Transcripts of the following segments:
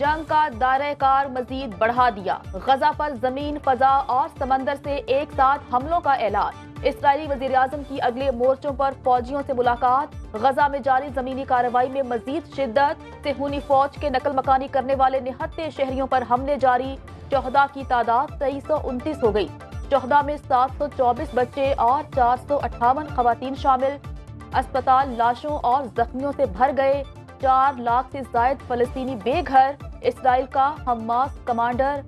जंग का दायरा कार मजीद बढ़ा दिया। गजा पर जमीन, फजा और समंदर से एक साथ हमलों का ऐलान। इसराइली वजीर आजम की अगले मोर्चों पर फौजियों से मुलाकात। गजा में जारी जमीनी कार्रवाई में मजीद शिद्दत। सेहूनी फौज के नकल मकानी करने वाले निहत्ते शहरियों पर हमले जारी। शहदा की तादाद 2329 हो गई। शहदा में 724 बच्चे और 458 खवातीन शामिल। अस्पताल लाशों और जख्मियों से भर गए। 4 लाख से जायद फलस्तीनी बेघर। इसराइल का हमास कमांडर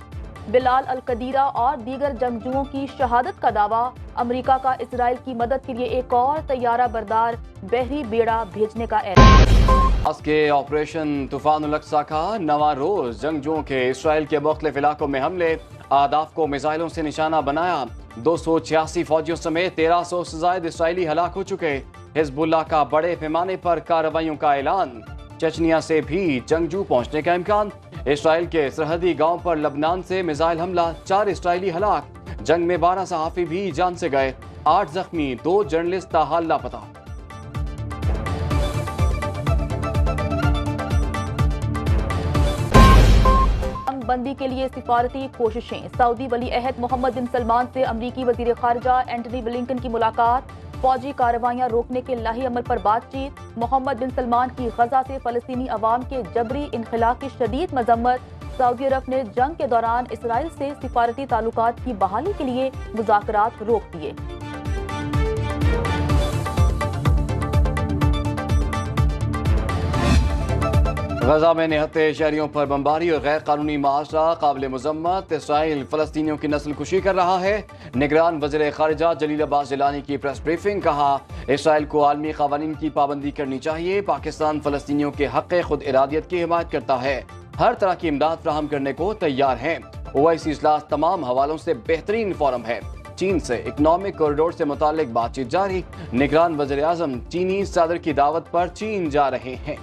बिलाल अल कदीरा और दीगर जंगजुओं की शहादत का दावा। अमेरिका का इसराइल की मदद के लिए एक और तैयारा बरदार बहरी बेड़ा भेजने का ऐलान। आज के ऑपरेशन तूफान उल अक्सा का नवा रोज। जंगजुओं के इसराइल के मुख्तलिफ इलाकों में हमले। आदाफ को मिसाइलों से निशाना बनाया। 286 फौजियों समेत 1300 से ज्यादा इसराइली हलाक हो चुके। हिजबुल्लाह का बड़े पैमाने पर कार्रवाइयों का ऐलान। चचनिया से भी जंगजू पहुंचने का इम्कान। इसराइल के सरहदी गांव पर लबनान से मिसाइल हमला, 4 इसराइली हलाक। जंग में 12 सहाफी भी जान से गए। 8 जख्मी, 2 जर्नलिस्ट ताहाल लापता। बंदी के लिए सिफारती कोशिशें। सऊदी वली अहद मोहम्मद बिन सलमान से अमरीकी वजीर खारजा एंटनी ब्लिंकन की मुलाकात। फौजी कार्रवाइयां रोकने के लाही अमल पर बातचीत। मोहम्मद बिन सलमान की गजा से फलस्तीनी अवाम के जबरी इनखला की शदीद मजम्मत। सऊदी अरब ने जंग के दौरान इसराइल से सिफारती ताल्लुकात की बहाली के लिए मुज़ाकरात रोक दिए। गजा में निहत्ते शहरियों पर बमबारी और गैर कानूनी माशरा काबिल मजम्मत। इसराइल फलस्तीनियों की नस्ल कुशी कर रहा है। निगरान वज़ीर खारिजा जलील अब्बास जिलानी की प्रेस ब्रीफिंग। कहा, इसराइल को आलमी कानून की पाबंदी करनी चाहिए। पाकिस्तान फलस्तीनियों के हक़ खुद इरादियत की हिमायत करता है। हर तरह की इमदाद फ्राहम करने को तैयार है। ओआईसी इजलास तमाम हवालों से बेहतरीन फोरम है। चीन से इकनॉमिक कॉरिडोर से मुतालिक बातचीत जारी। निगरान वज़ीर आज़म चीनी सदर की दावत पर चीन जा रहे हैं।